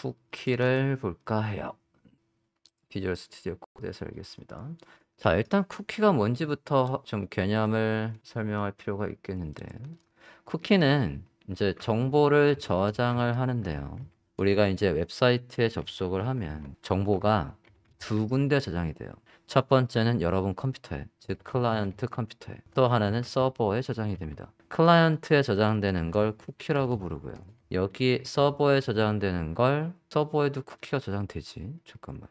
쿠키를 볼까 해요. 비주얼 스튜디오 코드에서 알겠습니다. 자, 일단 쿠키가 뭔지부터 좀 개념을 설명할 필요가 있겠는데, 쿠키는 이제 정보를 저장을 하는데요. 우리가 이제 웹사이트에 접속을 하면 정보가 두 군데 저장이 돼요. 첫 번째는 여러분 컴퓨터에, 즉 클라이언트 컴퓨터에, 또 하나는 서버에 저장이 됩니다. 클라이언트에 저장되는 걸 쿠키라고 부르고요. 여기 서버에 저장되는 걸, 서버에도 쿠키가 저장되지. 잠깐만.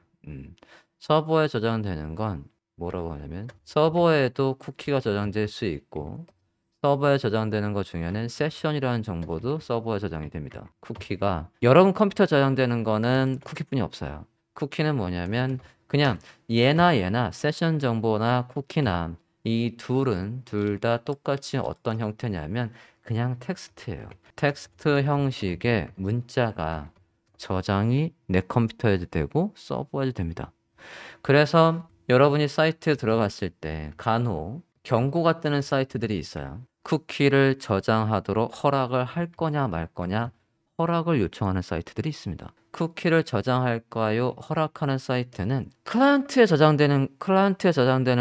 서버에 저장되는 건 뭐라고 하냐면, 서버에도 쿠키가 저장될 수 있고, 서버에 저장되는 것 중에는 세션이라는 정보도 서버에 저장이 됩니다. 쿠키가 여러분 컴퓨터에 저장되는 거는 쿠키뿐이 없어요. 쿠키는 뭐냐면 그냥 얘나 세션 정보나 쿠키나 이 둘은 둘 다 똑같이 어떤 형태냐면 그냥 텍스트예요. 텍스트 형식의 문자가 저장이 내 컴퓨터에도 되고 서버에도 됩니다. 그래서 여러분이 사이트에 들어갔을 때 간혹 경고가 뜨는 사이트들이 있어요. 쿠키를 저장하도록 허락을 할 거냐 말 거냐 허락을 요청하는 사이트들이 있습니다. 쿠키를 저장할까요? 허락하는 사이트는 클라이언트에 저장되는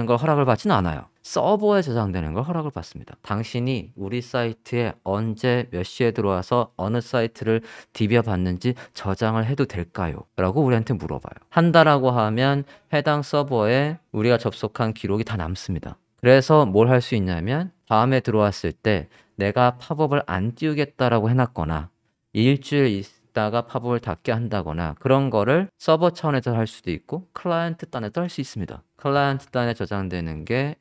걸 허락을 받지는 않아요. 서버에 저장되는 걸 허락을 받습니다. 당신이 우리 사이트에 언제 몇 시에 들어와서 어느 사이트를 디벼봤는지 저장을 해도 될까요? 라고 우리한테 물어봐요. 한다라고 하면 해당 서버에 우리가 접속한 기록이 다 남습니다. 그래서 뭘 할 수 있냐면 다음에 들어왔을 때 내가 팝업을 안 띄우겠다라고 해놨거나 일주일 있다가 팝업을 닫게 한다거나 그런 거를 서버 차원에서 할 수도 있고 클라이언트 단에도 할 수 있습니다. 클라이언트 단에 저장되는 게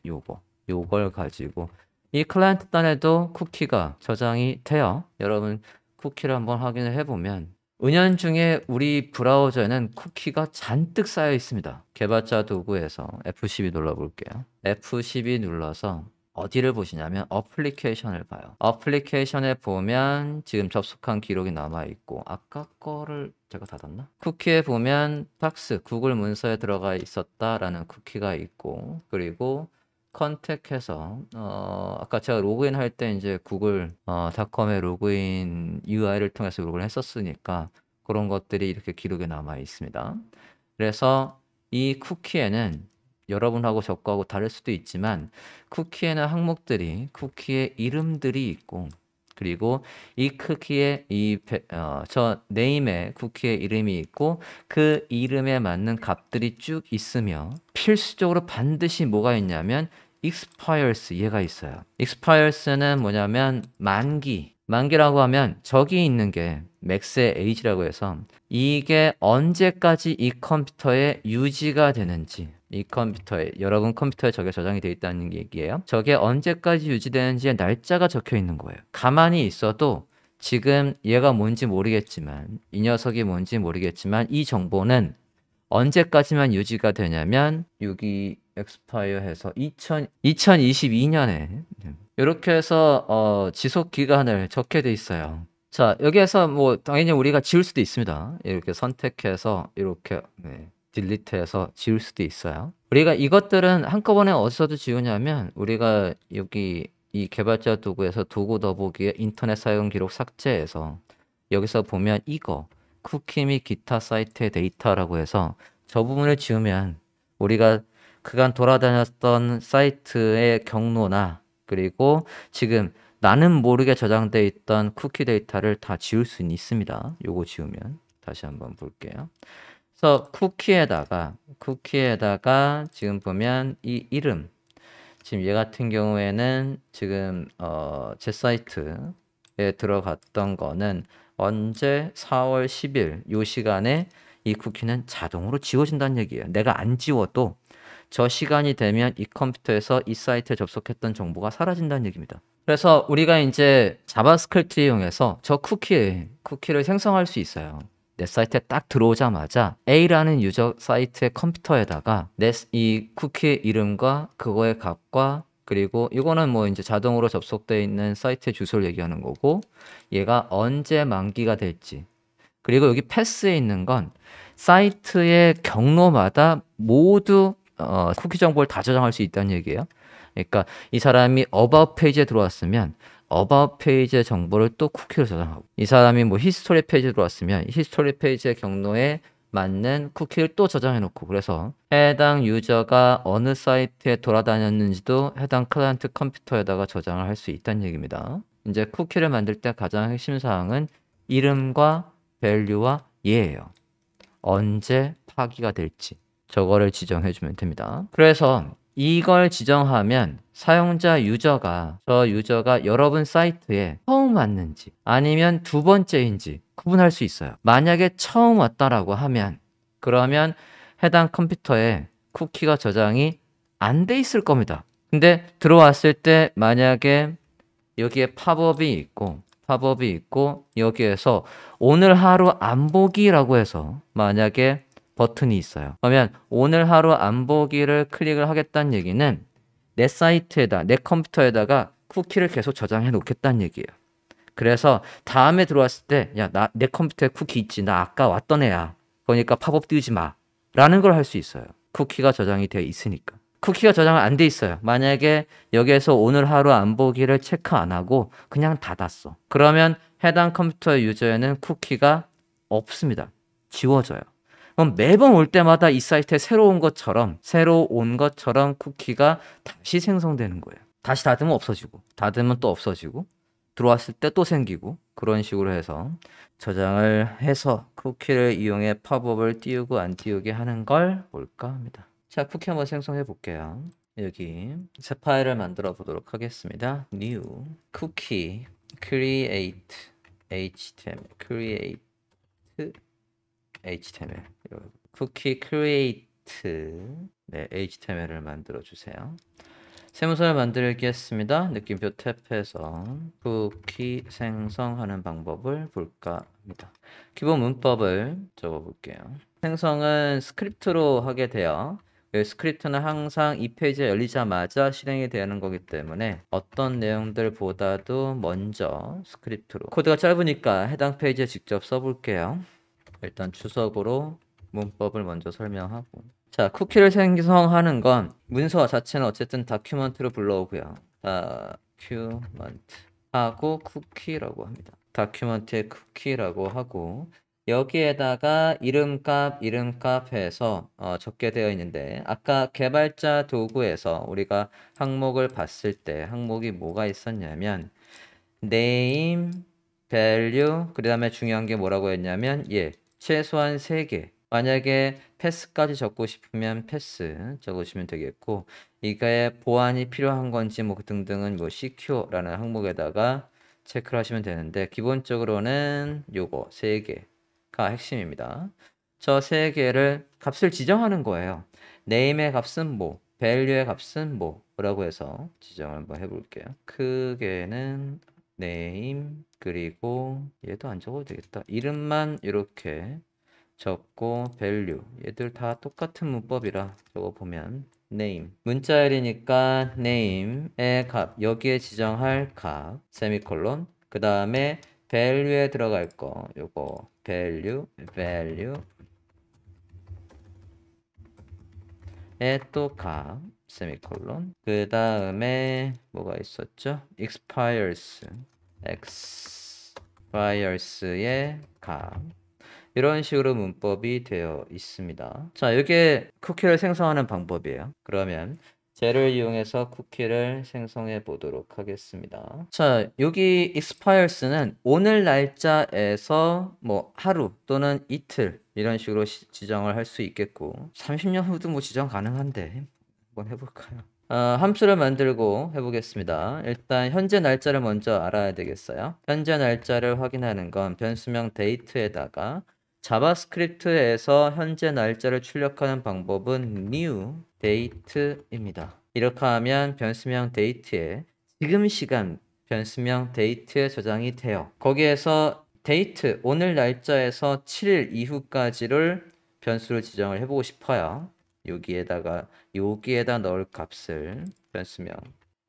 요걸 가지고 이 클라이언트 단에도 쿠키가 저장이 돼요. 여러분 쿠키를 한번 확인을 해보면 은연중에 우리 브라우저에는 쿠키가 잔뜩 쌓여 있습니다. 개발자 도구에서 F12 눌러볼게요. F12 눌러서 어디를 보시냐면 어플리케이션을 봐요. 어플리케이션에 보면 지금 접속한 기록이 남아있고 아까 거를 제가 닫았나? 쿠키에 보면 탁스 구글 문서에 들어가 있었다라는 쿠키가 있고 그리고 컨택해서 아까 제가 로그인 할 때 이제 구글 닷컴의 로그인 UI를 통해서 로그인 했었으니까 그런 것들이 이렇게 기록에 남아 있습니다. 그래서 이 쿠키에는 여러분하고 저하고 다를 수도 있지만 쿠키에는 항목들이 쿠키의 이름들이 있고 그리고 이 쿠키에 저 네임에 쿠키의 이름이 있고 그 이름에 맞는 값들이 쭉 있으며 필수적으로 반드시 뭐가 있냐면 expires 얘가 있어요. expires는 뭐냐면 만기라고 하면 저기 있는 게 max의 age라고 해서 이게 언제까지 이 컴퓨터에 유지가 되는지 이 컴퓨터에 여러분 컴퓨터에 저게 저장이 되어 있다는 얘기예요. 저게 언제까지 유지되는지의 날짜가 적혀 있는 거예요. 가만히 있어도 지금 얘가 뭔지 모르겠지만 이 녀석이 뭔지 모르겠지만 이 정보는 언제까지만 유지가 되냐면 여기 expire 해서 2022년에 이렇게 해서 지속 기간을 적게 돼 있어요. 자, 여기에서 뭐 당연히 우리가 지울 수도 있습니다. 이렇게 선택해서 이렇게 딜리트해서 지울 수도 있어요. 우리가 이것들은 한꺼번에 어디서도 지우냐면 우리가 여기 이 개발자 도구에서 도구 더보기에 인터넷 사용 기록 삭제해서 여기서 보면 이거 쿠키 및 기타 사이트의 데이터라고 해서 저 부분을 지우면 우리가 그간 돌아다녔던 사이트의 경로나 그리고 지금 나는 모르게 저장되어 있던 쿠키 데이터를 다 지울 수 있습니다. 요거 지우면 다시 한번 볼게요. 그래서 쿠키에다가 지금 보면 이 이름 지금 얘 같은 경우에는 지금 제 사이트에 들어갔던 거는 언제 4월 10일 요 시간에 이 쿠키는 자동으로 지워진다는 얘기예요. 내가 안 지워도 저 시간이 되면 이 컴퓨터에서 이 사이트에 접속했던 정보가 사라진다는 얘기입니다. 그래서 우리가 이제 자바스크립트 이용해서 저 쿠키를 생성할 수 있어요. 내 사이트에 딱 들어오자마자 A라는 유저 사이트의 컴퓨터에다가 이 쿠키의 이름과 그거의 값과 그리고 이거는 뭐 이제 자동으로 접속되어 있는 사이트의 주소를 얘기하는 거고 얘가 언제 만기가 될지 그리고 여기 패스에 있는 건 사이트의 경로마다 모두 쿠키 정보를 다 저장할 수 있다는 얘기예요. 그러니까 이 사람이 about 페이지에 들어왔으면 about 페이지의 정보를 또 쿠키로 저장하고, 이 사람이 뭐 히스토리 페이지에 들어왔으면 히스토리 페이지의 경로에 맞는 쿠키를 또 저장해 놓고, 그래서 해당 유저가 어느 사이트에 돌아다녔는지도 해당 클라이언트 컴퓨터에다가 저장을 할 수 있다는 얘기입니다. 이제 쿠키를 만들 때 가장 핵심 사항은 이름과 밸류와 얘예요. 언제 파기가 될지 저거를 지정해 주면 됩니다. 그래서 이걸 지정하면 사용자 유저가 저 유저가 여러분 사이트에 처음 왔는지 아니면 두 번째인지 구분할 수 있어요. 만약에 처음 왔다라고 하면 그러면 해당 컴퓨터에 쿠키가 저장이 안 돼 있을 겁니다. 근데 들어왔을 때 만약에 여기에 팝업이 있고 여기에서 오늘 하루 안 보기라고 해서 만약에 버튼이 있어요. 그러면 오늘 하루 안 보기를 클릭을 하겠다는 얘기는 내 사이트에다 내 컴퓨터에다가 쿠키를 계속 저장해 놓겠다는 얘기예요. 그래서 다음에 들어왔을 때 야, 내 컴퓨터에 쿠키 있지. 나 아까 왔던 애야. 그러니까 팝업 띄우지 마. 라는 걸 할 수 있어요. 쿠키가 저장이 되어 있으니까. 쿠키가 저장은 안 돼 있어요. 만약에 여기에서 오늘 하루 안 보기를 체크 안 하고 그냥 닫았어. 그러면 해당 컴퓨터 유저에는 쿠키가 없습니다. 지워져요. 그럼 매번 올 때마다 이 사이트에 새로 온 것처럼 쿠키가 다시 생성되는 거예요. 다시 닫으면 없어지고 닫으면 또 없어지고 들어왔을 때 또 생기고 그런 식으로 해서 저장을 해서 쿠키를 이용해 팝업을 띄우고 안 띄우게 하는 걸 볼까 합니다. 자, 쿠키 한번 생성해 볼게요. 여기 새 파일을 만들어 보도록 하겠습니다. new cookie create html create html 쿠키 create 네, html을 만들어 주세요. 세무서를 만들겠습니다. 느낌표 탭에서 쿠키 생성하는 방법을 볼까 합니다. 기본 문법을 적어 볼게요. 생성은 스크립트로 하게 돼요. 스크립트는 항상 이 페이지에 열리자마자 실행이 되는 거기 때문에 어떤 내용들보다도 먼저 스크립트로. 코드가 짧으니까 해당 페이지에 직접 써볼게요. 일단 추석으로 문법을 먼저 설명하고. 자, 쿠키를 생성하는 건 문서 자체는 어쨌든 다큐먼트로 불러오고요. 다큐먼트 하고 쿠키라고 합니다. 다큐먼트에 쿠키라고 하고 여기에다가 이름값 해서 적게 되어 있는데 아까 개발자 도구에서 우리가 항목을 봤을 때 항목이 뭐가 있었냐면 name, value, 그 다음에 중요한 게 뭐라고 했냐면 최소한 3개. 만약에 패스까지 적고 싶으면 패스 적으시면 되겠고 이거에 보안이 필요한 건지 뭐 등등은 뭐 secure라는 항목에다가 체크를 하시면 되는데 기본적으로는 요거 3개가 핵심입니다. 저 3개를 값을 지정하는 거예요. name의 값은 뭐, value의 값은 뭐라고 해서 지정을 한번 해볼게요. 크게는 name 그리고 얘도 안 적어도 되겠다. 이름만 이렇게 적고 value 얘들 다 똑같은 문법이라 적어보면 name 문자열이니까 name의 값 여기에 지정할 값 세미콜론 그 다음에 value에 들어갈 거 요거 value 에 또 값 세미콜론 그 다음에 뭐가 있었죠? expires의 값 이런 식으로 문법이 되어 있습니다. 자, 이게 쿠키를 생성하는 방법이에요. 그러면 쟤를 이용해서 쿠키를 생성해 보도록 하겠습니다. 자, 여기 expires는 오늘 날짜에서 뭐 하루 또는 이틀 이런 식으로 지정을 할 수 있겠고 30년 후도 뭐 지정 가능한데 한번 해볼까요? 함수를 만들고 해보겠습니다. 일단 현재 날짜를 먼저 알아야 되겠어요. 현재 날짜를 확인하는 건 변수명 date에다가 자바스크립트에서 현재 날짜를 출력하는 방법은 new date입니다. 이렇게 하면 변수명 date에 지금 시간 변수명 date에 저장이 돼요. 거기에서 date 오늘 날짜에서 7일 이후까지를 변수를 지정을 해보고 싶어요. 여기에다 넣을 값을 변수명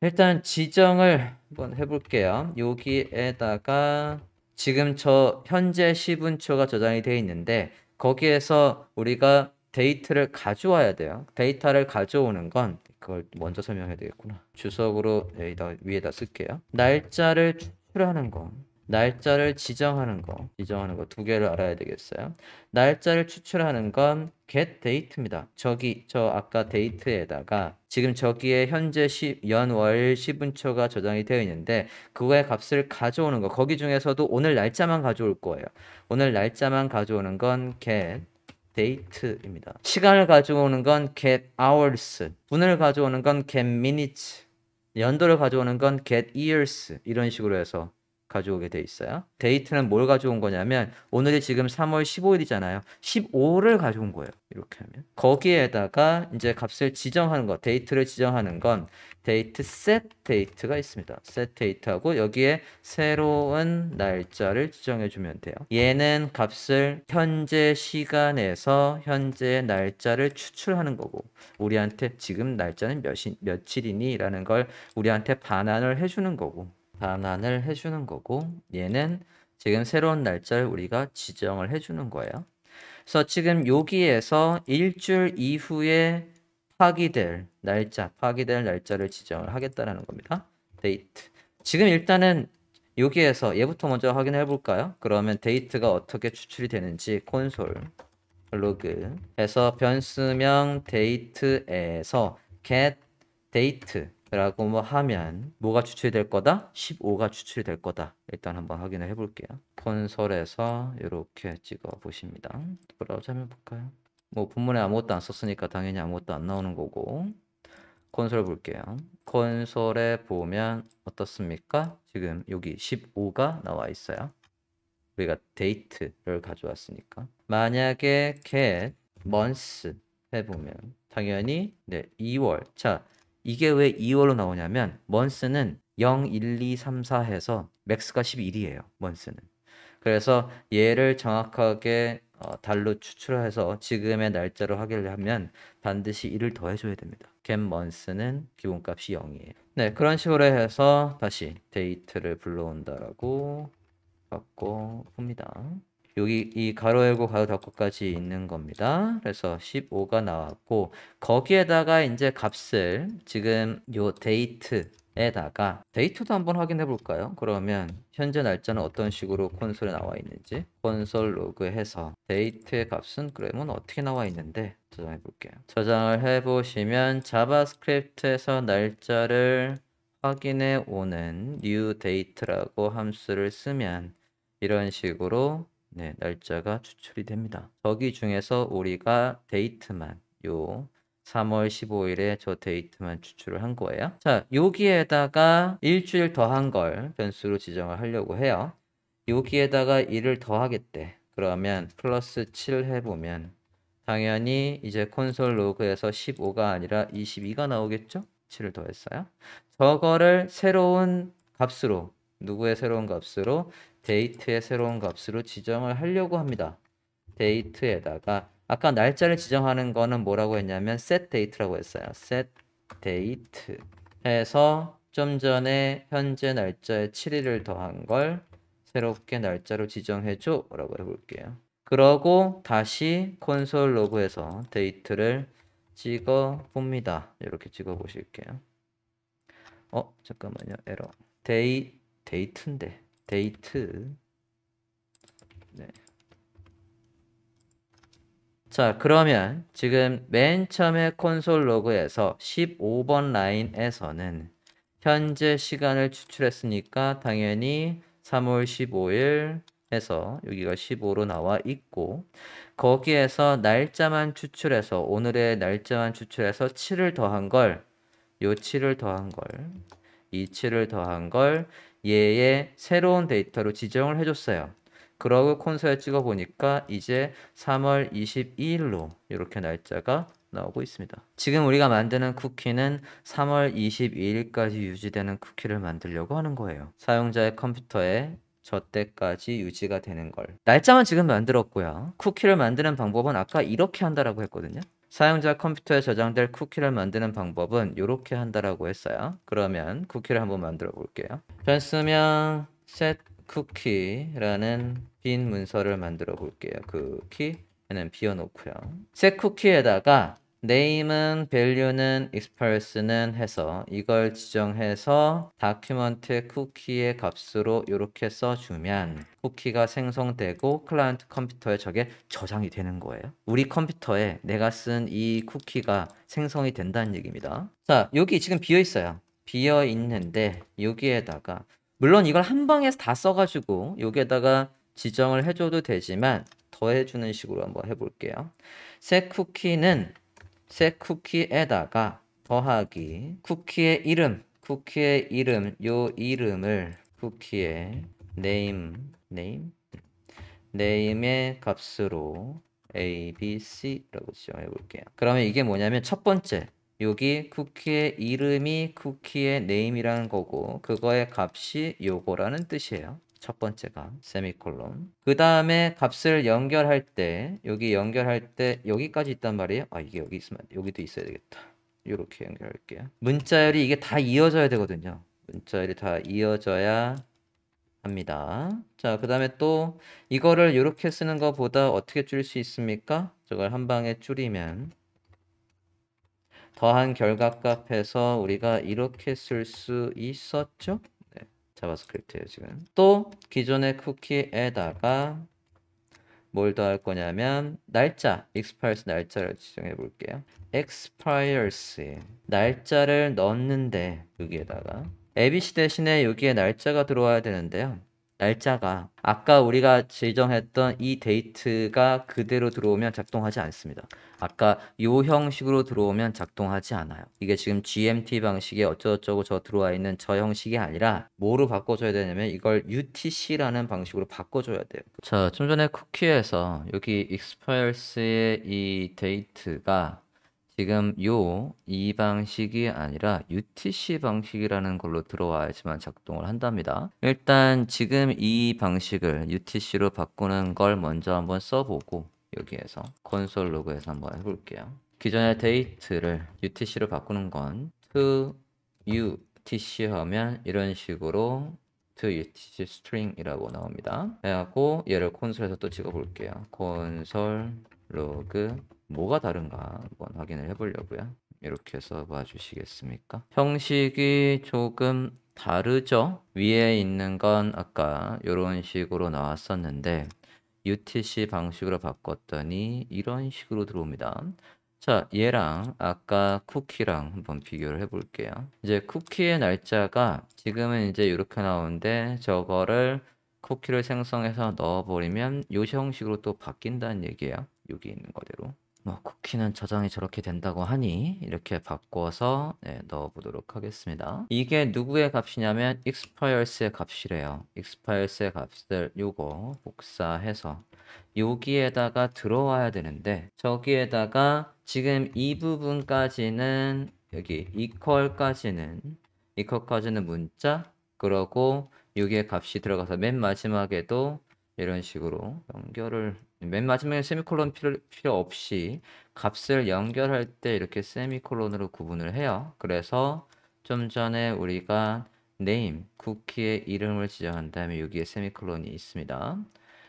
일단 지정을 한번 해볼게요. 여기에다가 지금 저 현재 시분초가 저장이 되어 있는데 거기에서 우리가 데이터를 가져와야 돼요. 데이터를 가져오는 건 그걸 먼저 설명해야 되겠구나. 주석으로 여기다 위에다 쓸게요. 날짜를 추출하는 거, 날짜를 지정하는 거 두 개를 알아야 되겠어요. 날짜를 추출하는 건 get date입니다. 저 아까 date에다가 지금 저기에 현재 연월 시분초가 저장이 되어 있는데 그거의 값을 가져오는 거, 거기 중에서도 오늘 날짜만 가져올 거예요. 오늘 날짜만 가져오는 건 get date입니다. 시간을 가져오는 건 get hours, 분을 가져오는 건 get minutes, 연도를 가져오는 건 get years, 이런 식으로 해서 가져오게 돼 있어요. 데이트는 뭘 가져온 거냐면 오늘이 지금 3월 15일이잖아요. 15를 가져온 거예요. 이렇게 하면 거기에다가 이제 값을 지정하는 거, 데이트를 지정하는 건 데이트 set date가 있습니다. set date하고 여기에 새로운 날짜를 지정해 주면 돼요. 얘는 값을 현재 시간에서 현재 날짜를 추출하는 거고 우리한테 지금 날짜는 며칠이니 라는 걸 우리한테 반환을 해주는 거고 얘는 지금 새로운 날짜를 우리가 지정을 해주는 거예요. 그래서 지금 여기에서 일주일 이후에 파기될 날짜를 지정을 하겠다는 겁니다. 데이트. 지금 일단은 여기에서 얘부터 먼저 확인해 볼까요? 그러면 데이트가 어떻게 추출이 되는지 콘솔 로그에서 변수명 데이트에서 get date 라고 뭐 하면 뭐가 추출이 될 거다? 15가 추출이 될 거다. 일단 한번 확인을 해볼게요. 콘솔에서 이렇게 찍어 보십니다. 브라우저 한번 볼까요? 뭐 본문에 아무것도 안 썼으니까 당연히 아무것도 안 나오는 거고 콘솔 볼게요. 콘솔에 보면 어떻습니까? 지금 여기 15가 나와 있어요. 우리가 데이트를 가져왔으니까 만약에 get month 해보면 당연히 2월. 자, 이게 왜 2월로 나오냐면 month는 0, 1, 2, 3, 4 해서 맥스가 11이에요. month는. 그래서 얘를 정확하게 달로 추출해서 지금의 날짜로 하기를 하면 반드시 1을 더해줘야 됩니다. get month는 기본값이 0이에요. 네, 그런 식으로 해서 다시 데이트를 불러온다라고 바꿔봅니다. 여기 이 가로 열고 가로 닫고까지 있는 겁니다. 그래서 15가 나왔고 거기에다가 이제 값을 지금 요 데이트에다가 데이트도 한번 확인해 볼까요? 그러면 현재 날짜는 어떤 식으로 콘솔에 나와 있는지 콘솔 로그해서 데이트의 값은 그러면 어떻게 나와 있는데 저장해 볼게요. 저장을 해 보시면 자바스크립트에서 날짜를 확인해 오는 new date라고 함수를 쓰면 이런 식으로 날짜가 추출이 됩니다. 저기 중에서 우리가 데이트만 요 3월 15일에 저 데이트만 추출을 한 거예요. 자, 여기에다가 일주일 더한 걸 변수로 지정을 하려고 해요. 여기에다가 1을 더하겠대. 그러면 플러스 7 해보면 당연히 이제 콘솔 로그에서 15가 아니라 22가 나오겠죠? 7을 더했어요. 저거를 새로운 값으로 누구의 새로운 값으로? 데이트의 새로운 값으로 지정을 하려고 합니다. 데이트에다가 아까 날짜를 지정하는 거는 뭐라고 했냐면 set date라고 했어요. set date 해서 좀 전에 현재 날짜에 7일을 더한 걸 새롭게 날짜로 지정해줘 라고 해볼게요. 그러고 다시 콘솔 로그에서 데이트를 찍어 봅니다. 이렇게 찍어 보실게요. 잠깐만요. 에러. 데이트인데. 데이트. 네. 자, 그러면 지금 맨 처음에 콘솔 로그에서 15번 라인에서는 현재 시간을 추출했으니까 당연히 3월 15일 해서 여기가 15로 나와 있고 거기에서 날짜만 추출해서 오늘의 날짜만 추출해서 7을 더한 걸 요 7을 더한 걸 이 7을 더한 걸 얘의 새로운 데이터로 지정을 해줬어요. 그러고 콘솔에 찍어보니까 이제 3월 22일로 이렇게 날짜가 나오고 있습니다. 지금 우리가 만드는 쿠키는 3월 22일까지 유지되는 쿠키를 만들려고 하는 거예요. 사용자의 컴퓨터에 저 때까지 유지가 되는 걸. 날짜만 지금 만들었고요. 쿠키를 만드는 방법은 아까 이렇게 한다라고 했거든요. 사용자 컴퓨터에 저장될 쿠키를 만드는 방법은 이렇게 한다라고 했어요. 그러면 쿠키를 한번 만들어 볼게요. 변수명 set 쿠키라는 빈 문서를 만들어 볼게요. 쿠키는 비워놓고요. set 쿠키에다가 name은 value는 expires는 해서 이걸 지정해서 다큐먼트의 쿠키의 값으로 이렇게 써주면 쿠키가 생성되고 클라이언트 컴퓨터에 저게 저장이 되는 거예요. 우리 컴퓨터에 내가 쓴 이 쿠키가 생성이 된다는 얘기입니다. 자, 여기 지금 비어 있어요. 비어 있는데 여기에다가 물론 이걸 한 방에 다 써가지고 여기에다가 지정을 해줘도 되지만 더해주는 식으로 한번 해볼게요. 새 쿠키에다가 더하기 쿠키의 이름, 요 이름을 쿠키의 name의 값으로 a, b, c라고 지정해 볼게요. 그러면 이게 뭐냐면 첫 번째 여기 쿠키의 이름이 쿠키의 name이라는 거고 그거의 값이 요거라는 뜻이에요. 첫 번째가 세미콜론. 그 다음에 값을 연결할 때 여기 연결할 때 여기까지 있단 말이에요. 아 이게 여기 있으면 여기도 있어야 되겠다. 이렇게 연결할게요. 문자열이 이게 다 이어져야 되거든요. 문자열이 다 이어져야 합니다. 자, 그 다음에 또 이거를 이렇게 쓰는 것보다 어떻게 줄일 수 있습니까? 저걸 한 방에 줄이면 더한 결과값에서 우리가 이렇게 쓸 수 있었죠? 네, 자바스크립트예요 지금. 또 기존의 쿠키에다가 뭘 더할 거냐면 날짜, expires 날짜를 지정해 볼게요. expires에 날짜를 넣었는데 여기에다가 ABC 대신에 여기에 날짜가 들어와야 되는데요. 날짜가 아까 우리가 지정했던 이 데이트가 그대로 들어오면 작동하지 않습니다. 아까 요 형식으로 들어오면 작동하지 않아요. 이게 지금 GMT 방식에 어쩌고저쩌고 저 들어와 있는 저 형식이 아니라 뭐로 바꿔줘야 되냐면 이걸 UTC라는 방식으로 바꿔줘야 돼요. 자, 좀 전에 쿠키에서 여기 expires의 이 데이트가 지금 이 방식이 아니라 UTC 방식이라는 걸로 들어와야지만 작동을 한답니다. 일단 지금 이 방식을 UTC로 바꾸는 걸 먼저 한번 써보고 여기에서 콘솔 로그에서 한번 해볼게요. 기존의 데이트를 UTC로 바꾸는 건 to UTC 하면 이런 식으로 to UTC string이라고 나옵니다. 그래갖고 얘를 콘솔에서 또 찍어볼게요. 콘솔 로그 뭐가 다른가 한번 확인을 해보려고요. 이렇게 써봐 주시겠습니까? 형식이 조금 다르죠? 위에 있는 건 아까 이런 식으로 나왔었는데 UTC 방식으로 바꿨더니 이런 식으로 들어옵니다. 자, 얘랑 아까 쿠키랑 한번 비교를 해볼게요. 이제 쿠키의 날짜가 지금은 이제 이렇게 나오는데 저거를 쿠키를 생성해서 넣어버리면 이 형식으로 또 바뀐다는 얘기예요. 여기 있는 거대로. 뭐 쿠키는 저장이 저렇게 된다고 하니 이렇게 바꿔서 넣어보도록 하겠습니다. 이게 누구의 값이냐면 expires의 값이래요. expires의 값을 요거 복사해서 여기에다가 들어와야 되는데 저기에다가 지금 이 부분까지는 여기 equal까지는 문자 그러고 여기에 값이 들어가서 맨 마지막에도 이런 식으로 연결을 맨 마지막에 세미콜론 필요 없이 값을 연결할 때 이렇게 세미콜론으로 구분을 해요. 그래서 좀 전에 우리가 name, 쿠키의 이름을 지정한 다음에 여기에 세미콜론이 있습니다.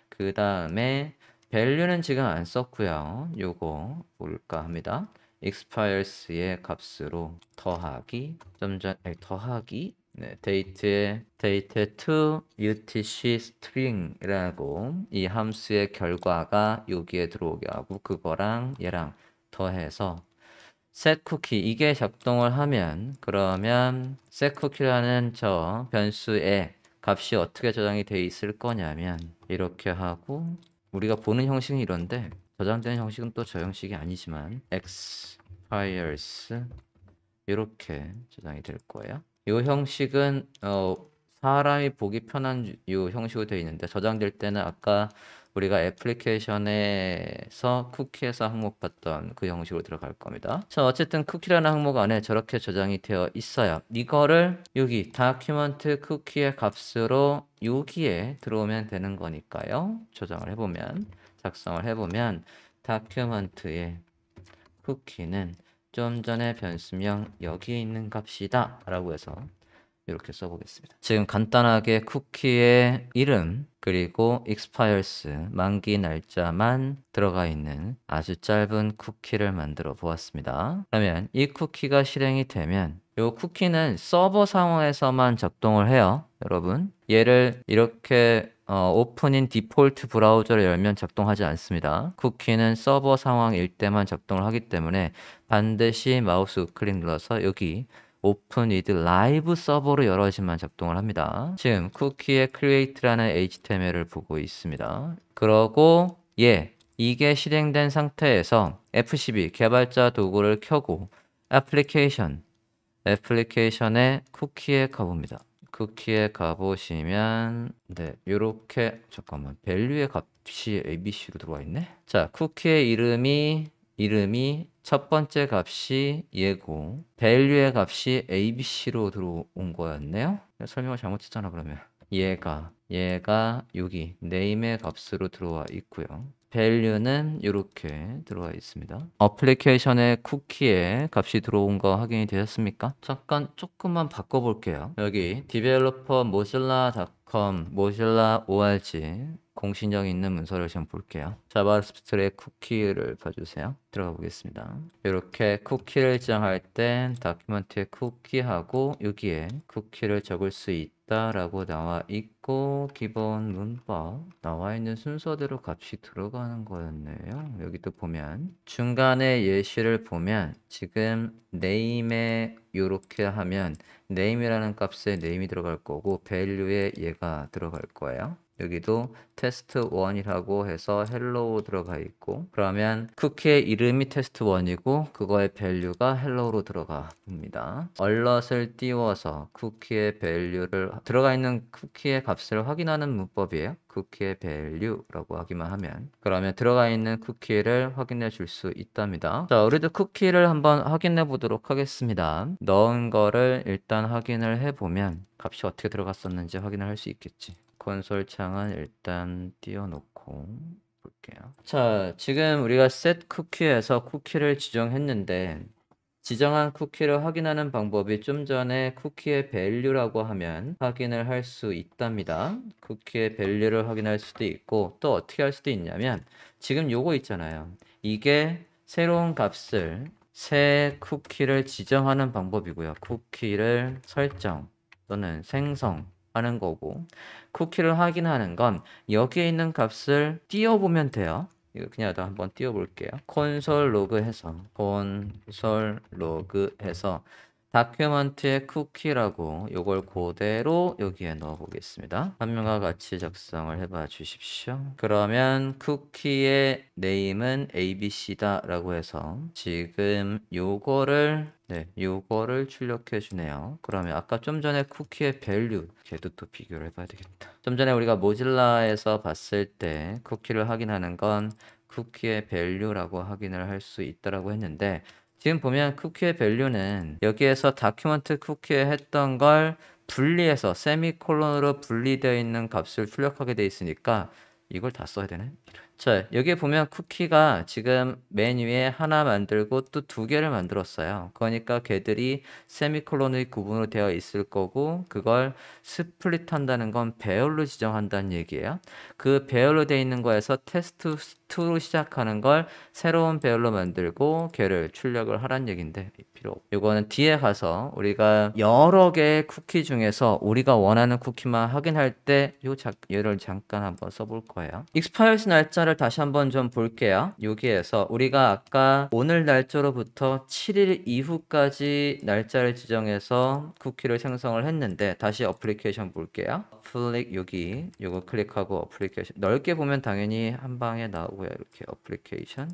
그 다음에 value는 지금 안 썼고요. 요거 뭘까 합니다. expires의 값으로 더하기 데이트의 to UTC string이라고 이 함수의 결과가 여기에 들어오게 하고 그거랑 얘랑 더해서 set cookie 이게 작동을 하면 그러면 set cookie라는 저 변수의 값이 어떻게 저장이 돼 있을 거냐면 이렇게 하고 우리가 보는 형식은 이런데 저장되는 형식은 또 저 형식이 아니지만 expires 이렇게 저장이 될 거예요. 이 형식은 사람이 보기 편한 이 형식으로 되어 있는데 저장될 때는 아까 우리가 애플리케이션에서 쿠키에서 항목 봤던 그 형식으로 들어갈 겁니다. 자, 어쨌든 쿠키라는 항목 안에 저렇게 저장이 되어 있어요. 이거를 여기 다큐먼트 쿠키의 값으로 여기에 들어오면 되는 거니까요. 저장을 해보면 작성을 해보면 다큐먼트의 쿠키는 좀 전에 변수명 여기에 있는 값이다 라고 해서 이렇게 써보겠습니다. 지금 간단하게 쿠키의 이름 그리고 expires 만기 날짜만 들어가 있는 아주 짧은 쿠키를 만들어 보았습니다. 그러면 이 쿠키가 실행이 되면 이 쿠키는 서버 상황에서만 작동을 해요. 여러분 얘를 이렇게 오픈인 디폴트 브라우저를 열면 작동하지 않습니다. 쿠키는 서버 상황일 때만 작동을 하기 때문에 반드시 마우스 우클릭 눌러서 여기 오픈 위드 라이브 서버로 열어야지만 작동을 합니다. 지금 쿠키의 create라는 HTML을 보고 있습니다. 그러고 이게 실행된 상태에서 FCB 개발자 도구를 켜고 애플리케이션에 쿠키에 가봅니다. 쿠키에 가보시면 요렇게 잠깐만 value의 값이 ABC로 들어와 있네. 자, 쿠키의 이름이 첫 번째 값이 얘고 value의 값이 ABC로 들어온 거였네요. 설명을 잘못했잖아. 그러면 얘가 여기 name의 값으로 들어와 있고요. value는 이렇게 들어와 있습니다. 어플리케이션의 쿠키에 값이 들어온 거 확인이 되셨습니까? 잠깐 조금만 바꿔볼게요. 여기 developer mozilla.com mozilla org 공신력 있는 문서를 좀 볼게요. 자바스크립트의 쿠키를 봐주세요. 들어가 보겠습니다. 이렇게 쿠키를 지정할 땐 다큐멘트에 쿠키하고 여기에 쿠키를 적을 수 있다라고 나와 있고 기본 문법 나와 있는 순서대로 값이 들어가는 거였네요. 여기도 보면 중간에 예시를 보면 지금 name에 이렇게 하면 name이라는 값에 name이 들어갈 거고 value에 얘가 들어갈 거예요. 여기도 test1이라고 해서 hello 들어가 있고 그러면 쿠키의 이름이 test1이고 그거의 value가 hello로 들어가 봅니다. alert을 띄워서 쿠키의 value를 들어가 있는 쿠키의 값을 확인하는 문법이에요. 쿠키의 value라고 하기만 하면 그러면 들어가 있는 쿠키를 확인해 줄 수 있답니다. 자, 우리도 쿠키를 한번 확인해 보도록 하겠습니다. 넣은 거를 일단 확인을 해보면 값이 어떻게 들어갔었는지 확인을 할 수 있겠지. 콘솔 창은 일단 띄워놓고 볼게요. 자, 지금 우리가 set 쿠키에서 쿠키를 지정했는데 지정한 쿠키를 확인하는 방법이 좀 전에 쿠키의 value라고 하면 확인을 할 수 있답니다. 쿠키의 value를 확인할 수도 있고 또 어떻게 할 수도 있냐면 지금 요거 있잖아요. 이게 새로운 값을 새 쿠키를 지정하는 방법이고요. 쿠키를 설정 또는 생성하는 거고 쿠키를 확인하는 건 여기에 있는 값을 띄워보면 돼요. 이거 그냥 한번 띄워볼게요. 콘솔 로그해서 다큐멘트의 쿠키라고 이걸 그대로 여기에 넣어 보겠습니다. 화면과 같이 작성을 해봐 주십시오. 그러면 쿠키의 네임은 ABC다 라고 해서 지금 요거를 출력해 주네요. 그러면 아까 좀 전에 쿠키의 value 걔도 또 비교를 해봐야 되겠다. 좀 전에 우리가 모질라에서 봤을 때 쿠키를 확인하는 건 쿠키의 value라고 확인을 할 수 있다라고 했는데 지금 보면 쿠키의 value는 여기에서 다큐멘트 쿠키에 했던 걸 분리해서 세미콜론으로 분리되어 있는 값을 출력하게 돼 있으니까 이걸 다 써야 되네. 자, 여기에 보면 쿠키가 지금 맨 위에 하나 만들고 또 두 개를 만들었어요. 그러니까 걔들이 세미콜론의 구분으로 되어 있을 거고 그걸 스플릿 한다는 건 배열로 지정한다는 얘기예요. 그 배열로 되어 있는 거에서 테스트2로 시작하는 걸 새로운 배열로 만들고 걔를 출력을 하란 얘기인데 필요 없고 이거는 뒤에 가서 우리가 여러 개의 쿠키 중에서 우리가 원하는 쿠키만 확인할 때 얘를 잠깐 한번 써볼 거예요. expires 날짜를 다시 한번 좀 볼게요. 여기에서 우리가 아까 오늘 날짜로부터 7일 이후까지 날짜를 지정해서 쿠키를 생성을 했는데 다시 어플리케이션 볼게요. 여기 요거 클릭하고 어플리케이션 넓게 보면 당연히 한 방에 나오고요. 이렇게 어플리케이션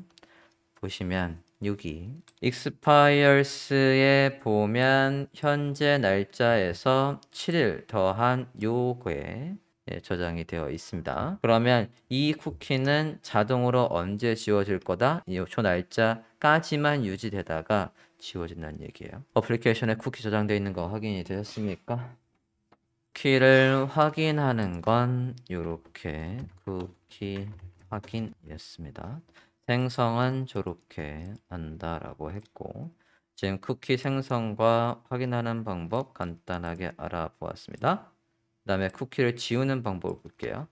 보시면 여기 expires에 보면 현재 날짜에서 7일 더한 요거에 저장이 되어 있습니다. 그러면 이 쿠키는 자동으로 언제 지워질 거다? 저 날짜까지만 유지되다가 지워진다는 얘기예요. 어플리케이션에 쿠키 저장되어 있는 거 확인이 되셨습니까? 쿠키를 확인하는 건 이렇게 쿠키 확인이었습니다. 생성은 저렇게 한다라고 했고 지금 쿠키 생성과 확인하는 방법 간단하게 알아보았습니다. 그다음에 쿠키를 지우는 방법을 볼게요.